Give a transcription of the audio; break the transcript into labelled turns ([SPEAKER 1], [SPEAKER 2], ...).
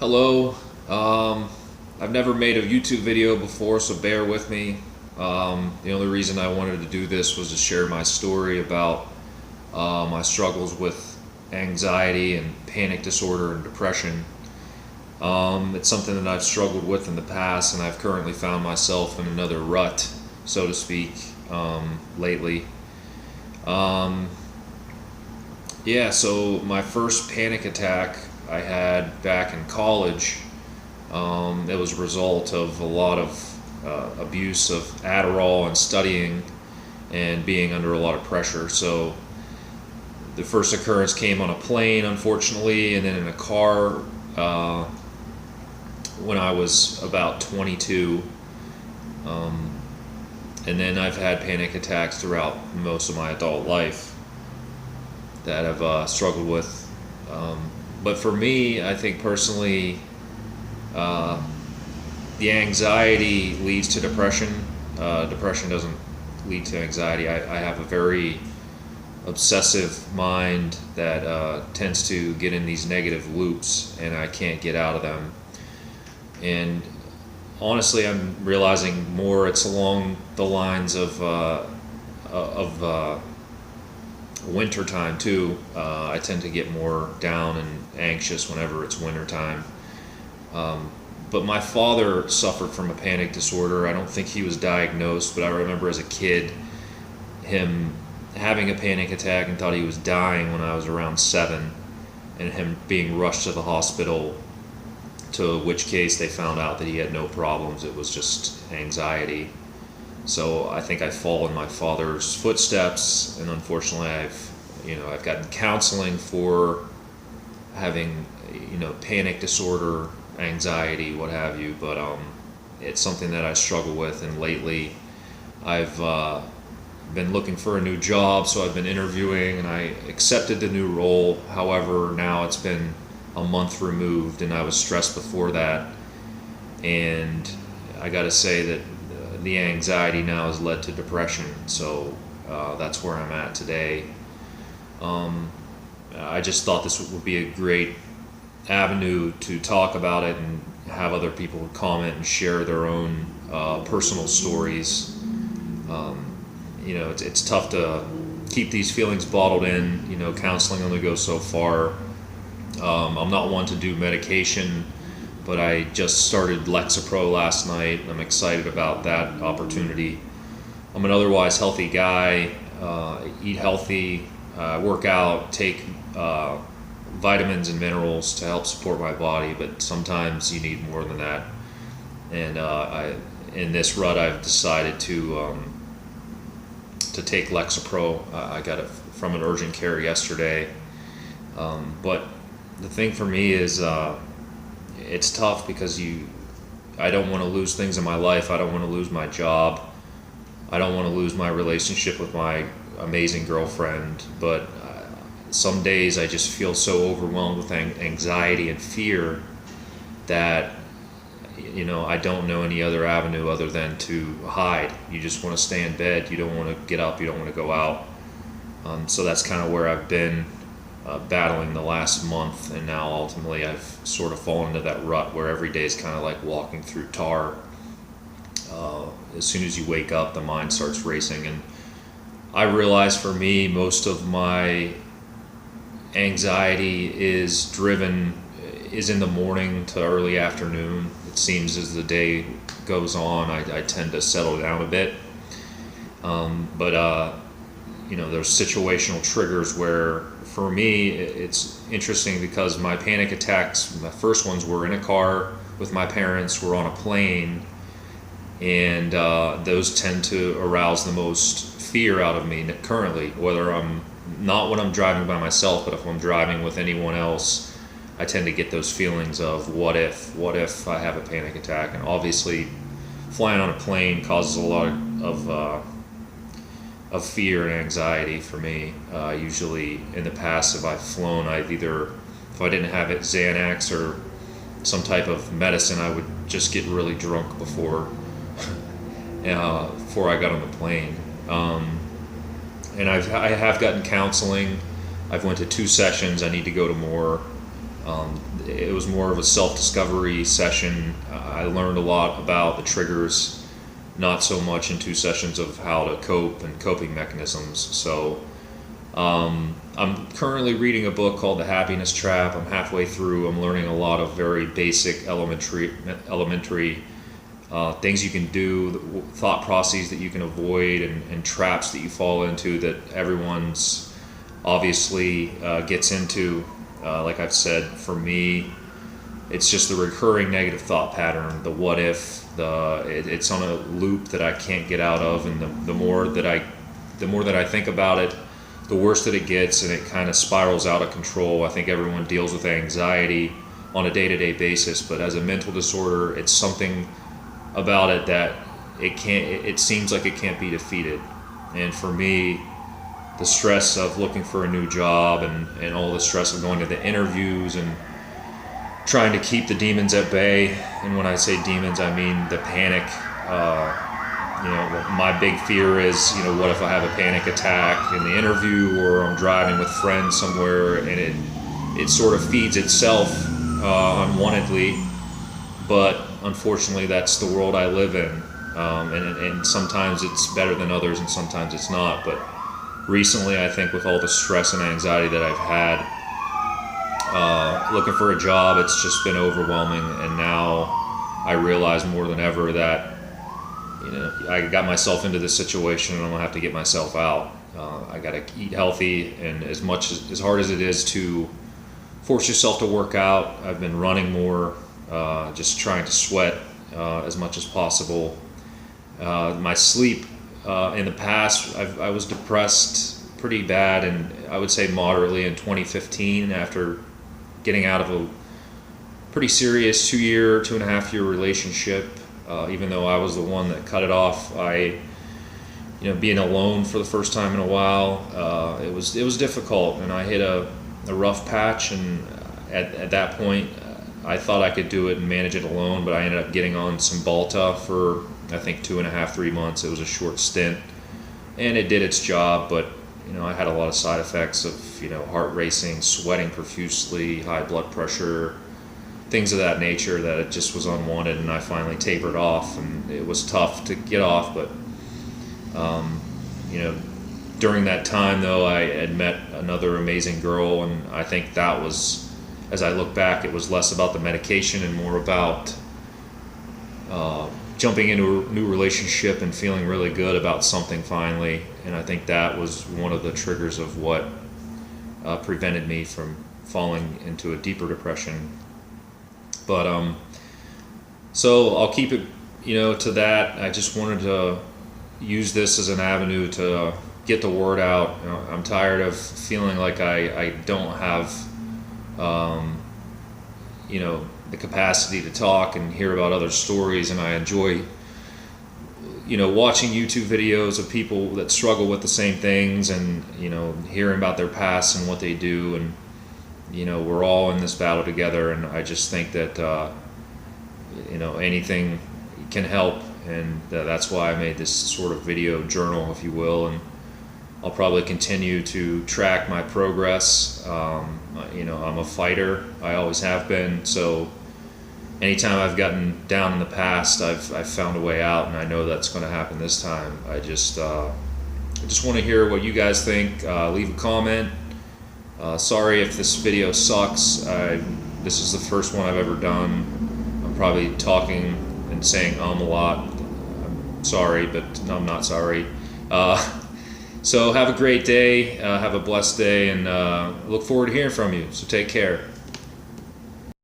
[SPEAKER 1] Hello. I've never made a YouTube video before, so bear with me. The only reason I wanted to do this was to share my story about my struggles with anxiety and panic disorder and depression. It's something that I've struggled with in the past, and I've currently found myself in another rut, so to speak, lately. Um, yeah, so my first panic attack I had back in college. It was a result of a lot of abuse of Adderall and studying and being under a lot of pressure. So the first occurrence came on a plane, unfortunately, and then in a car uh, when I was about 22. Um, and then I've had panic attacks throughout most of my adult life that I've struggled with. But for me, I think personally, uh, the anxiety leads to depression. Depression doesn't lead to anxiety. I have a very obsessive mind that tends to get in these negative loops, and I can't get out of them. And honestly, I'm realizing more it's along the lines of winter time too. I tend to get more down and anxious whenever it's winter time. Um, but my father suffered from a panic disorder. I don't think he was diagnosed, but I remember as a kid him having a panic attack and thought he was dying when I was around 7, and him being rushed to the hospital. To which case they found out that he had no problems. It was just anxiety. So I think I fall in my father's footsteps, and unfortunately, I've gotten counseling for having panic disorder, anxiety, what have you. But it's something that I struggle with, and lately, I've been looking for a new job, so I've been interviewing, and I accepted the new role. However, now it's been a month removed, and I was stressed before that, and I got to say that the anxiety now has led to depression. So that's where I'm at today. I just thought this would be a great avenue to talk about it and have other people comment and share their own personal stories. It's tough to keep these feelings bottled in. Counseling only goes so far. I'm not one to do medication, but I just started Lexapro last night. I'm excited about that opportunity. I'm an otherwise healthy guy, eat healthy, work out, take vitamins and minerals to help support my body, but sometimes you need more than that. And in this rut, I've decided to take Lexapro. I got it from an urgent care yesterday. But the thing for me is it's tough because I don't want to lose things in my life. I don't want to lose my job. I don't want to lose my relationship with my amazing girlfriend. But some days I just feel so overwhelmed with anxiety and fear that I don't know any other avenue other than to hide. You just want to stay in bed. You don't want to get up. You don't want to go out. So that's kind of where I've been battling the last month, and now ultimately I've sort of fallen into that rut where every day is kind of like walking through tar. As soon as you wake up, the mind starts racing, and I realize for me, most of my anxiety is in the morning to early afternoon. It seems as the day goes on, I tend to settle down a bit. But there's situational triggers where, for me, it's interesting because my panic attacks, my first ones were in a car with my parents, were on a plane, and those tend to arouse the most fear out of me currently, whether not when I'm driving by myself, but if I'm driving with anyone else, I tend to get those feelings of what if I have a panic attack. And obviously flying on a plane causes a lot of fear and anxiety for me. Usually in the past, if I've flown, if I didn't have it, Xanax or some type of medicine, I would just get really drunk before I got on the plane. And I have gotten counseling. I've went to 2 sessions. I need to go to more. It was more of a self-discovery session. I learned a lot about the triggers, not so much in 2 sessions of how to cope and coping mechanisms. So I'm currently reading a book called The Happiness Trap. I'm halfway through. I'm learning a lot of very basic elementary things you can do, thought processes that you can avoid, and traps that you fall into that everyone's obviously gets into. Like I've said, for me, it's just the recurring negative thought pattern, the what if, it's on a loop that I can't get out of, and the more that I think about it, the worse that it gets, and it kind of spirals out of control. I think everyone deals with anxiety on a day-to-day basis, but as a mental disorder, it's something about it that it seems like it can't be defeated. And for me, the stress of looking for a new job and all the stress of going to the interviews and trying to keep the demons at bay. And when I say demons, I mean the panic. My big fear is, what if I have a panic attack in the interview, or I'm driving with friends somewhere, and it sort of feeds itself unwantedly. But unfortunately, that's the world I live in. And sometimes it's better than others, and sometimes it's not. But recently, I think with all the stress and anxiety that I've had, looking for a job, it's just been overwhelming. And now I realize more than ever that I got myself into this situation, and I'm gonna have to get myself out. I gotta eat healthy, and as hard as it is to force yourself to work out, I've been running more, just trying to sweat as much as possible. My sleep, in the past, I was depressed pretty bad, and I would say moderately in 2015 after getting out of a pretty serious 2.5 year relationship. Even though I was the one that cut it off, being alone for the first time in a while, it was difficult, and I hit a rough patch. And at that point, I thought I could do it and manage it alone, but I ended up getting on Cymbalta for I think 2.5-3 months. It was a short stint, and it did its job, but I had a lot of side effects of heart racing, sweating profusely, high blood pressure, things of that nature, that it just was unwanted, and I finally tapered off, and it was tough to get off. But during that time, though, I had met another amazing girl, and I think that was, as I look back, it was less about the medication and more about jumping into a new relationship and feeling really good about something finally. And I think that was one of the triggers of what prevented me from falling into a deeper depression. But so I'll keep it to that. I just wanted to use this as an avenue to get the word out. I'm tired of feeling like I don't have the capacity to talk and hear about other stories, and I enjoy watching YouTube videos of people that struggle with the same things, and hearing about their past and what they do. And we're all in this battle together, and I just think that anything can help, and that's why I made this sort of video journal, if you will. And I'll probably continue to track my progress. I'm a fighter. I always have been. So anytime I've gotten down in the past, I've found a way out, and I know that's going to happen this time. I just want to hear what you guys think. Leave a comment. Sorry if this video sucks. This is the first one I've ever done. I'm probably talking and saying a lot. I'm sorry, but no, I'm not sorry. So have a great day. Have a blessed day, and look forward to hearing from you. So take care.